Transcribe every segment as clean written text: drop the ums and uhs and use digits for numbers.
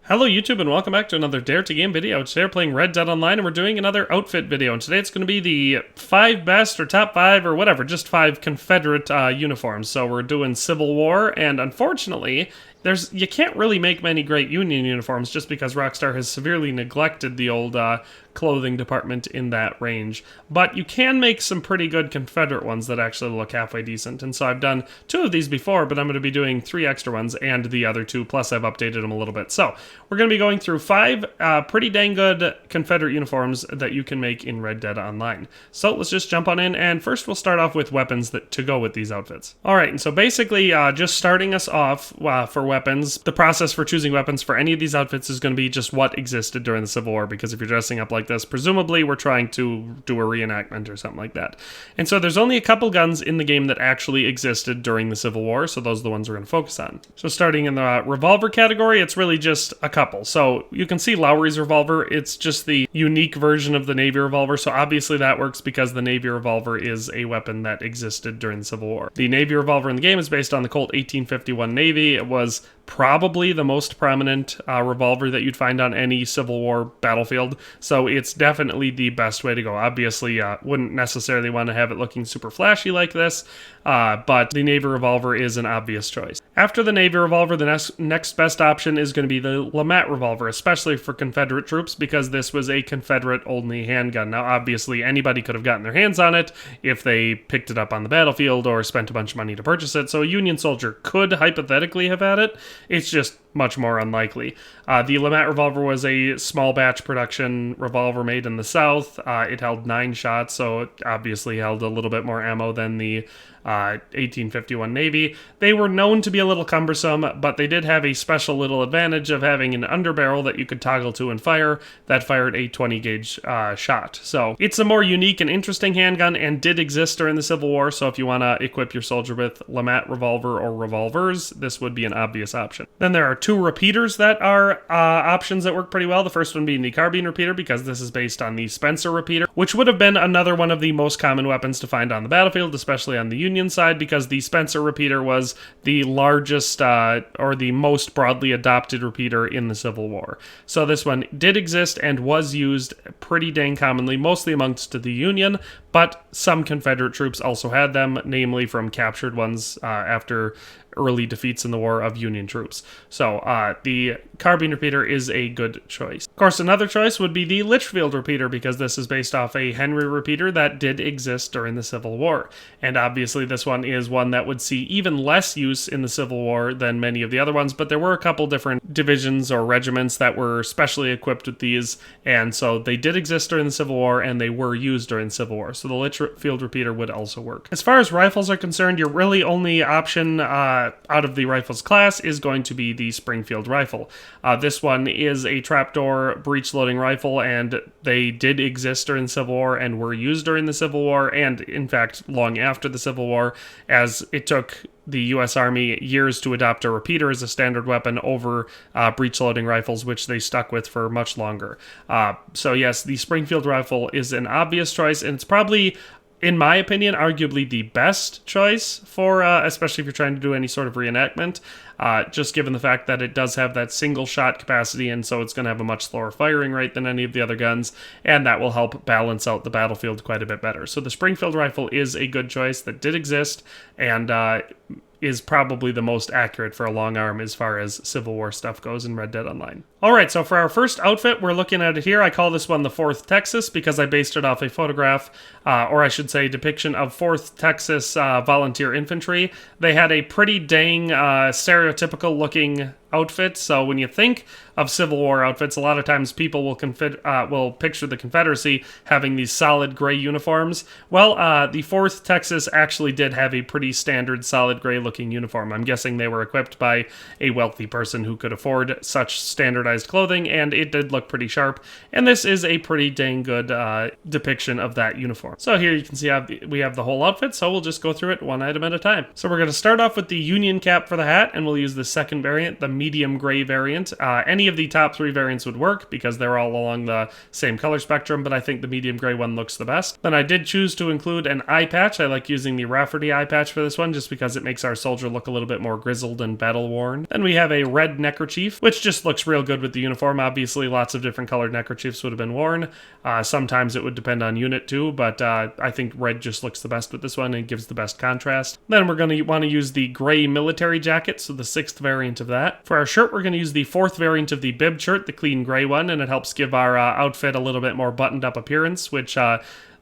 Hello YouTube and welcome back to another Dare to Game video. Today we're playing Red Dead Online and we're doing another outfit video. And today it's going to be the 5 best or top 5 or whatever, just 5 Confederate uniforms. So we're doing Civil War, and unfortunately you can't really make many great Union uniforms just because Rockstar has severely neglected the old clothing department in that range. But you can make some pretty good Confederate ones that actually look halfway decent. And so I've done 2 of these before, but I'm going to be doing 3 extra ones and the other 2, plus I've updated them a little bit. So we're going to be going through 5 pretty dang good Confederate uniforms that you can make in Red Dead Online. So let's just jump on in, and first we'll start off with weapons to go with these outfits. Alright, and so basically just starting us off for weapons, the process for choosing weapons for any of these outfits is going to be just what existed during the Civil War, because if you're dressing up like this, presumably we're trying to do a reenactment or something like that. And so there's only a couple guns in the game that actually existed during the Civil War, so those are the ones we're going to focus on. So starting in the revolver category, it's really just a couple. So you can see Lowry's revolver, it's just the unique version of the Navy revolver, so obviously that works because the Navy revolver is a weapon that existed during the Civil War. The Navy revolver in the game is based on the Colt 1851 Navy. It was probably the most prominent revolver that you'd find on any Civil War battlefield, so it's definitely the best way to go. Obviously, wouldn't necessarily want to have it looking super flashy like this, but the Navy revolver is an obvious choice. After the Navy revolver, the next best option is going to be the Linde revolver, especially for Confederate troops, because this was a Confederate-only handgun. Now, obviously, anybody could have gotten their hands on it if they picked it up on the battlefield or spent a bunch of money to purchase it, so a Union soldier could hypothetically have had it. It's just much more unlikely. The Linde revolver was a small batch production revolver made in the South. It held 9 shots, so it obviously held a little bit more ammo than the 1851 Navy. They were known to be a little cumbersome, but they did have a special little advantage of having an underbarrel that you could toggle to and fire that fired a 20 gauge shot. So it's a more unique and interesting handgun and did exist during the Civil War, so if you want to equip your soldier with Linde revolver or revolvers, this would be an obvious option. Then there are 2 repeaters that are options that work pretty well. The first one being the carbine repeater, because this is based on the Spencer repeater, which would have been another one of the most common weapons to find on the battlefield, especially on the Union side, because the Spencer repeater was the largest or the most broadly adopted repeater in the Civil War. So this one did exist and was used pretty dang commonly, mostly amongst the Union, but some Confederate troops also had them, namely from captured ones after early defeats in the war of Union troops. So the carbine repeater is a good choice. Of course, another choice would be the Litchfield repeater, because this is based off a Henry repeater that did exist during the Civil War. And obviously this one is one that would see even less use in the Civil War than many of the other ones, but there were a couple different divisions or regiments that were specially equipped with these, and so they did exist during the Civil War and they were used during the Civil War, so the Litchfield repeater would also work. As far as rifles are concerned, your really only option out of the rifles class is going to be the Springfield rifle. This one is a trapdoor breech-loading rifle, and they did exist during the Civil War and were used during the Civil War, and in fact long after the Civil War, as it took the U.S. Army years to adopt a repeater as a standard weapon over breech-loading rifles, which they stuck with for much longer. So yes, the Springfield rifle is an obvious choice, and it's probably, in my opinion, arguably the best choice for, especially if you're trying to do any sort of reenactment, just given the fact that it does have that single shot capacity, and so it's going to have a much slower firing rate than any of the other guns, and that will help balance out the battlefield quite a bit better. So the Springfield rifle is a good choice that did exist, and is probably the most accurate for a long arm as far as Civil War stuff goes in Red Dead Online. Alright, so for our first outfit, we're looking at it here. I call this one the 4th Texas because I based it off a photograph, or I should say depiction of 4th Texas Volunteer Infantry. They had a pretty dang stereotypical looking outfit, so when you think of Civil War outfits, a lot of times people will picture the Confederacy having these solid gray uniforms. Well, the 4th Texas actually did have a pretty standard solid gray looking uniform. I'm guessing they were equipped by a wealthy person who could afford such standardized clothing, and it did look pretty sharp, and this is a pretty dang good depiction of that uniform. So here you can see we have the whole outfit, so we'll just go through it one item at a time. So we're going to start off with the Union cap for the hat, and we'll use the second variant, the medium gray variant. Any of the top 3 variants would work because they're all along the same color spectrum, but I think the medium gray one looks the best. Then I did choose to include an eye patch. I like using the Rafferty eye patch for this one just because it makes our soldier look a little bit more grizzled and battle worn. Then we have a red neckerchief, which just looks real good good with the uniform. Obviously, lots of different colored neckerchiefs would have been worn. Sometimes it would depend on unit too, but I think red just looks the best with this one and gives the best contrast. Then we're going to want to use the gray military jacket, so the 6th variant of that. For our shirt, we're going to use the 4th variant of the bib shirt, the clean gray one, and it helps give our outfit a little bit more buttoned up appearance, which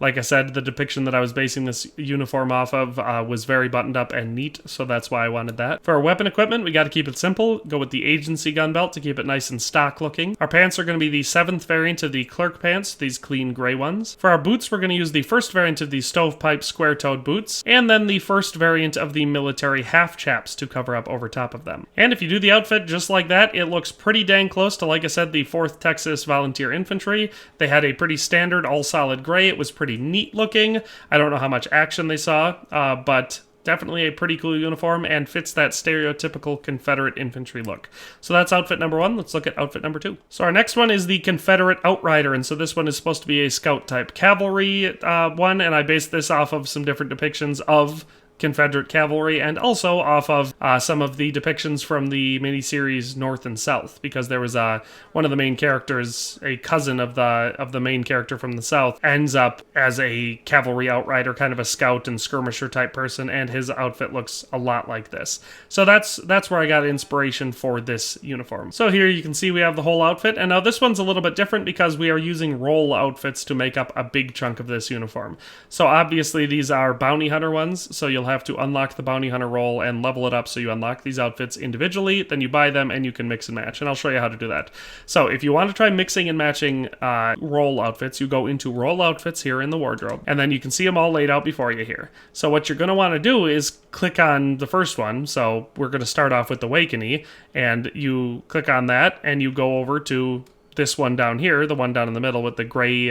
like I said, the depiction that I was basing this uniform off of was very buttoned up and neat, so that's why I wanted that. For our weapon equipment, we got to keep it simple. Go with the agency gun belt to keep it nice and stock looking. Our pants are going to be the 7th variant of the clerk pants, these clean gray ones. For our boots, we're going to use the 1st variant of the stovepipe square-toed boots, and then the 1st variant of the military half chaps to cover up over top of them. And if you do the outfit just like that, it looks pretty dang close to, like I said, the 4th Texas Volunteer Infantry. They had a pretty standard all-solid gray. It was pretty neat looking. I don't know how much action they saw, but definitely a pretty cool uniform and fits that stereotypical Confederate infantry look. So that's outfit number 1. Let's look at outfit number 2. So our next one is the Confederate Outrider, and so this one is supposed to be a scout type cavalry one, and I based this off of some different depictions of Confederate cavalry, and also off of some of the depictions from the miniseries North and South, because there was one of the main characters, a cousin of the main character from the South, ends up as a cavalry outrider, kind of a scout and skirmisher type person, and his outfit looks a lot like this. So that's where I got inspiration for this uniform. So here you can see we have the whole outfit, and now this one's a little bit different because we are using role outfits to make up a big chunk of this uniform. So obviously these are bounty hunter ones, so you'll have to unlock the bounty hunter role and level it up so you unlock these outfits individually, then you buy them and you can mix and match, and I'll show you how to do that. So if you want to try mixing and matching role outfits, you go into role outfits here in the wardrobe, and then you can see them all laid out before you here. So what you're going to want to do is click on the first one. So we're going to start off with Awakening, and you click on that and you go over to this one down here, the one down in the middle with the gray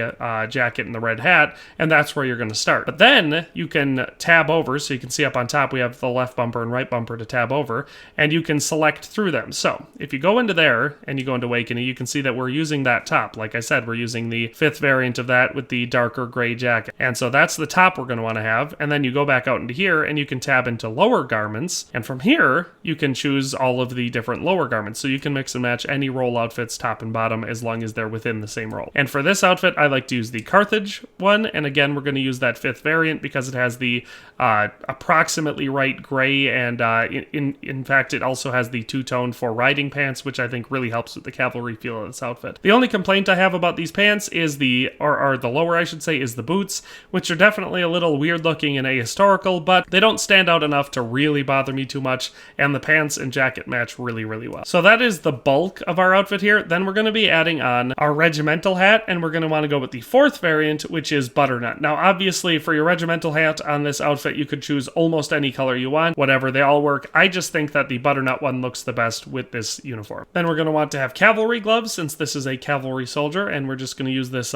jacket and the red hat, and that's where you're going to start. But then you can tab over, so you can see up on top we have the left bumper and right bumper to tab over, and you can select through them. So if you go into there and you go into Awakening, you can see that we're using that top. Like I said, we're using the 5th variant of that with the darker gray jacket, and so that's the top we're going to want to have. And then you go back out into here and you can tab into lower garments, and from here you can choose all of the different lower garments, so you can mix and match any role outfits top and bottom as long as they're within the same role. And for this outfit, I like to use the Carthage one, and again, we're going to use that 5th variant because it has the approximately right gray, and in fact, it also has the two-tone for riding pants, which I think really helps with the cavalry feel of this outfit. The only complaint I have about these pants is the lower, I should say, is the boots, which are definitely a little weird looking and ahistorical, but they don't stand out enough to really bother me too much, and the pants and jacket match really, really well. So that is the bulk of our outfit here. Then we're going to be adding on our regimental hat, and we're going to want to go with the 4th variant, which is Butternut. Now, obviously, for your regimental hat on this outfit, you could choose almost any color you want, whatever, they all work. I just think that the Butternut one looks the best with this uniform. Then we're going to want to have cavalry gloves, since this is a cavalry soldier, and we're just going to use this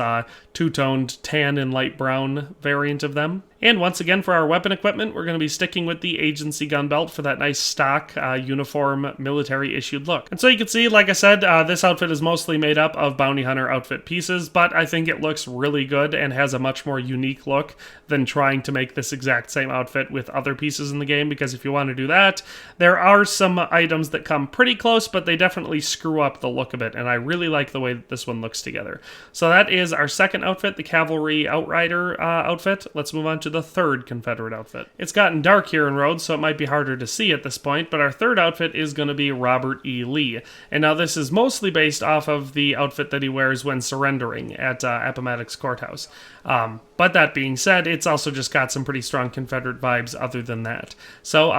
two-toned tan and light brown variant of them. And once again, for our weapon equipment, we're going to be sticking with the agency gun belt for that nice stock uniform military issued look. And so you can see, like I said, this outfit is mostly made up of bounty hunter outfit pieces, but I think it looks really good and has a much more unique look than trying to make this exact same outfit with other pieces in the game, because if you want to do that, there are some items that come pretty close, but they definitely screw up the look a bit, and I really like the way that this one looks together. So that is our second outfit, the Cavalry Outrider outfit. Let's move on to the 3rd Confederate outfit. It's gotten dark here in Rhodes, so it might be harder to see at this point, but our 3rd outfit is going to be Robert E. Lee. And now this is mostly based off of the outfit that he wears when surrendering at Appomattox Courthouse. But that being said, it's also just got some pretty strong Confederate vibes other than that. So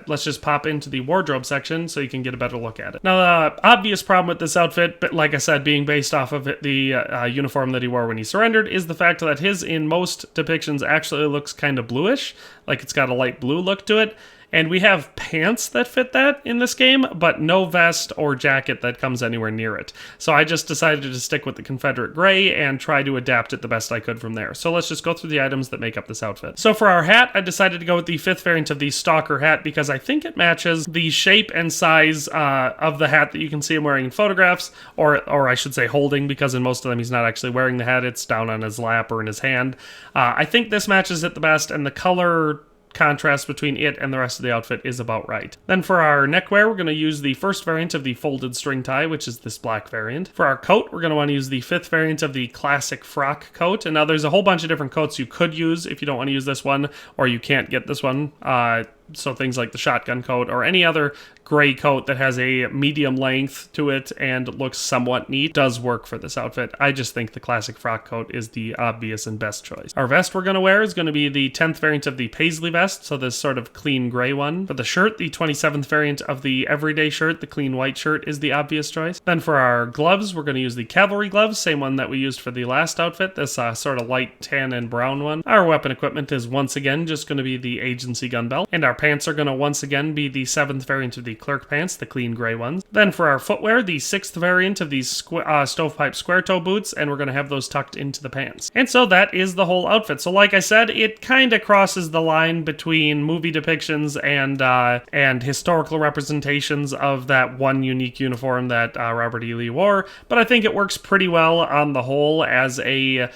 let's just pop into the wardrobe section so you can get a better look at it. Now, the obvious problem with this outfit, but like I said, being based off of the uniform that he wore when he surrendered, is the fact that his, in most depictions, actually looks kind of bluish, like it's got a light blue look to it. And we have pants that fit that in this game, but no vest or jacket that comes anywhere near it. So I just decided to stick with the Confederate gray and try to adapt it the best I could from there. So let's just go through the items that make up this outfit. So for our hat, I decided to go with the 5th variant of the Stalker hat because I think it matches the shape and size of the hat that you can see him wearing in photographs, or I should say holding, because in most of them he's not actually wearing the hat, it's down on his lap or in his hand. I think this matches it the best, and the color contrast between it and the rest of the outfit is about right. Then for our neckwear, we're going to use the first variant of the folded string tie, which is this black variant. For our coat, we're going to want to use the fifth variant of the classic frock coat. And now there's a whole bunch of different coats you could use if you don't want to use this one, or you can't get this one. So things like the shotgun coat or any other gray coat that has a medium length to it and looks somewhat neat does work for this outfit. I just think the classic frock coat is the obvious and best choice. Our vest we're going to wear is going to be the 10th variant of the paisley vest, so this sort of clean gray one. For the shirt, the 27th variant of the everyday shirt, the clean white shirt, is the obvious choice. Then for our gloves, we're going to use the cavalry gloves, same one that we used for the last outfit, this sort of light tan and brown one. Our weapon equipment is once again just going to be the agency gun belt, and our pants are going to once again be the 7th variant of the clerk pants, the clean gray ones. Then for our footwear, the 6th variant of these stovepipe square toe boots, and we're going to have those tucked into the pants. And so that is the whole outfit. So like I said, it kind of crosses the line between movie depictions and historical representations of that one unique uniform that Robert E. Lee wore, but I think it works pretty well on the whole as a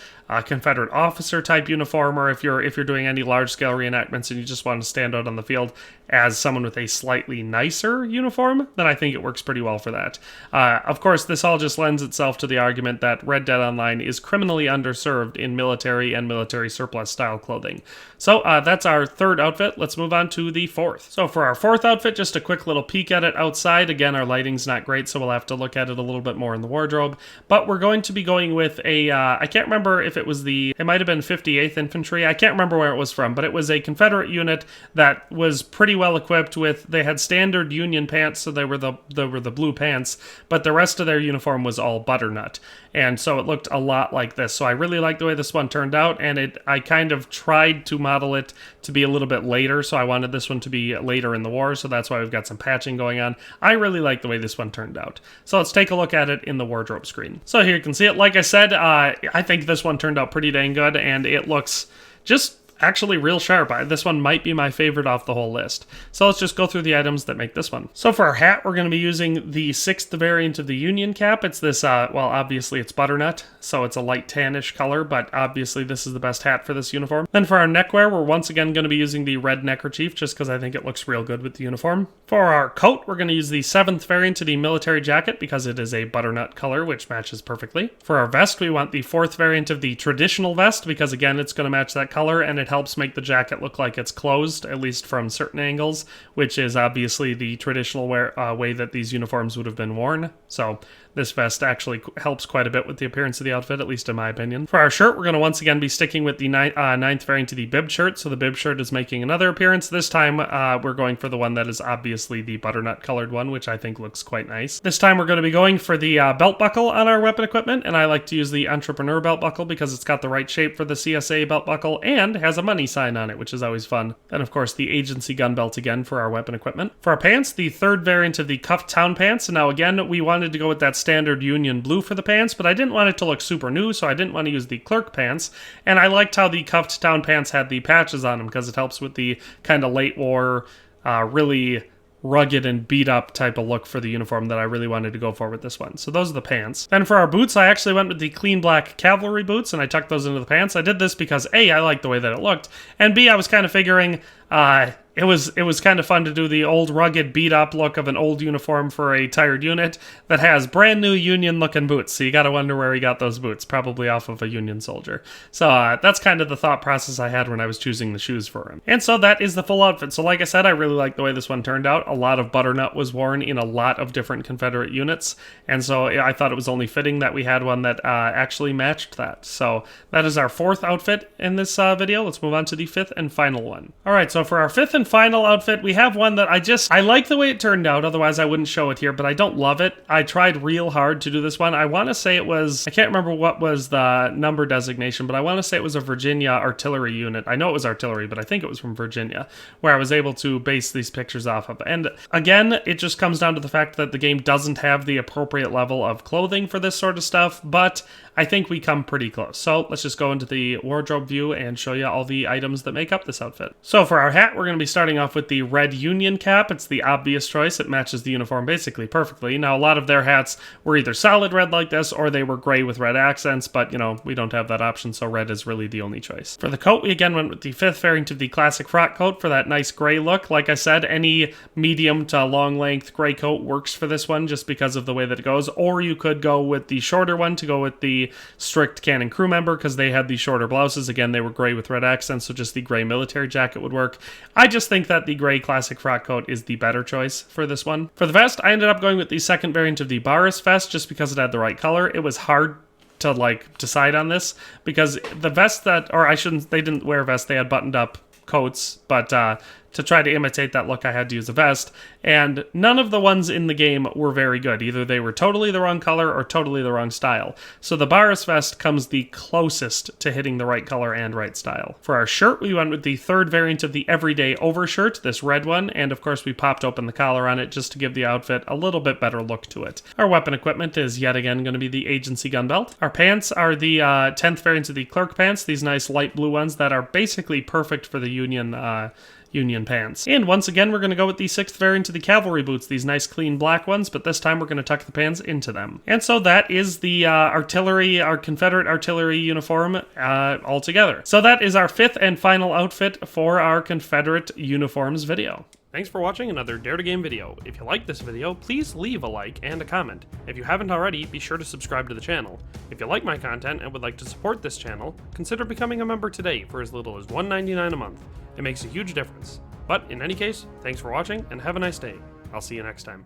Confederate officer type uniform, or if you're doing any large scale reenactments and you just want to stand out on the field as someone with a slightly nicer uniform, then I think it works pretty well for that. Of course, this all just lends itself to the argument that Red Dead Online is criminally underserved in military and military surplus style clothing. So that's our third outfit. Let's move on to the fourth. So for our fourth outfit, just a quick little peek at it outside. Again, our lighting's not great, so we'll have to look at it a little bit more in the wardrobe. But we're going to be going with a, I can't remember if it was it might have been 58th Infantry. I can't remember where it was from, but it was a Confederate unit that was pretty well equipped with, they had standard Union pants, so they were the blue pants, but the rest of their uniform was all butternut. And so it looked a lot like this. So I really like the way this one turned out, and I kind of tried to model it to be a little bit later, so I wanted this one to be later in the war, so that's why we've got some patching going on. I really like the way this one turned out. So let's take a look at it in the wardrobe screen. So here you can see it. Like I said, I think this one turned out pretty dang good, and it looks just actually real sharp. This one might be my favorite off the whole list. So let's just go through the items that make this one. So for our hat, we're going to be using the 6th variant of the Union cap. It's this, well, obviously it's butternut, so it's a light tannish color, but obviously this is the best hat for this uniform. Then for our neckwear, we're once again going to be using the red neckerchief, just because I think it looks real good with the uniform. For our coat, we're going to use the 7th variant of the military jacket, because it is a butternut color, which matches perfectly. For our vest, we want the 4th variant of the traditional vest, because again, it's going to match that color, and it helps make the jacket look like it's closed, at least from certain angles, which is obviously the traditional way that these uniforms would have been worn. So this vest actually helps quite a bit with the appearance of the outfit, at least in my opinion. For our shirt, we're going to once again be sticking with the 9th variant of the bib shirt, so the bib shirt is making another appearance. This time, we're going for the one that is obviously the butternut colored one, which I think looks quite nice. This time we're going to be going for the belt buckle on our weapon equipment, and I like to use the entrepreneur belt buckle because it's got the right shape for the CSA belt buckle and has a money sign on it, which is always fun. Then of course the agency gun belt again for our weapon equipment. For our pants, the 3rd variant of the cuffed town pants, and now again, we wanted to go with that standard Union blue for the pants, but I didn't want it to look super new, so I didn't want to use the clerk pants, and I liked how the cuffed town pants had the patches on them because it helps with the kind of late war, really rugged and beat up type of look for the uniform that I really wanted to go for with this one. So those are the pants. Then for our boots, I actually went with the clean black cavalry boots, and I tucked those into the pants. I did this because A, I liked the way that it looked, and B, I was kind of figuring it was kind of fun to do the old rugged beat up look of an old uniform for a tired unit that has brand new Union looking boots. So you got to wonder where he got those boots, probably off of a Union soldier. So that's kind of the thought process I had when I was choosing the shoes for him. And so that is the full outfit. So like I said, I really like the way this one turned out. A lot of butternut was worn in a lot of different Confederate units, and so I thought it was only fitting that we had one that actually matched that. So that is our 4th outfit in this video. Let's move on to the 5th and final one. All right, so for our 5th and final outfit, we have one that I like the way it turned out, otherwise I wouldn't show it here, but I don't love it. I tried real hard to do this one. I want to say it was, I can't remember what was the number designation, but I want to say it was a Virginia artillery unit. I know it was artillery, but I think it was from Virginia, where I was able to base these pictures off of. And again, it just comes down to the fact that the game doesn't have the appropriate level of clothing for this sort of stuff, but I think we come pretty close. So let's just go into the wardrobe view and show you all the items that make up this outfit. So for our hat, we're going to be starting off with the red Union cap. It's the obvious choice. It matches the uniform basically perfectly. Now, a lot of their hats were either solid red like this, or they were gray with red accents, but you know, we don't have that option, so red is really the only choice. For the coat, we again went with the 5th variant of the classic frock coat for that nice gray look. Like I said, any medium to long length gray coat works for this one just because of the way that it goes, or you could go with the shorter one to go with the strict cannon crew member because they had the shorter blouses. Again, they were gray with red accents, so just the gray military jacket would work. I just think that the gray classic frock coat is the better choice for this one. For the vest, I ended up going with the 2nd variant of the Barris vest just because it had the right color. It was hard to like decide on this because the vest that, or I shouldn't, they didn't wear vests, they had buttoned up coats, but to try to imitate that look, I had to use a vest, and none of the ones in the game were very good. Either they were totally the wrong color or totally the wrong style. So the Barris vest comes the closest to hitting the right color and right style. For our shirt, we went with the 3rd variant of the everyday overshirt, this red one, and of course we popped open the collar on it just to give the outfit a little bit better look to it. Our weapon equipment is yet again going to be the agency gun belt. Our pants are the 10th variant of the clerk pants, these nice light blue ones that are basically perfect for the Union pants. And once again, we're going to go with the 6th variant of the cavalry boots, these nice clean black ones, but this time we're going to tuck the pants into them. And so that is the our Confederate Artillery Uniform all together. So that is our 5th and final outfit for our Confederate uniforms video. Thanks for watching another Dare to Game video. If you liked this video, please leave a like and a comment. If you haven't already, be sure to subscribe to the channel. If you like my content and would like to support this channel, consider becoming a member today for as little as $1.99 a month. It makes a huge difference. But in any case, thanks for watching and have a nice day. I'll see you next time.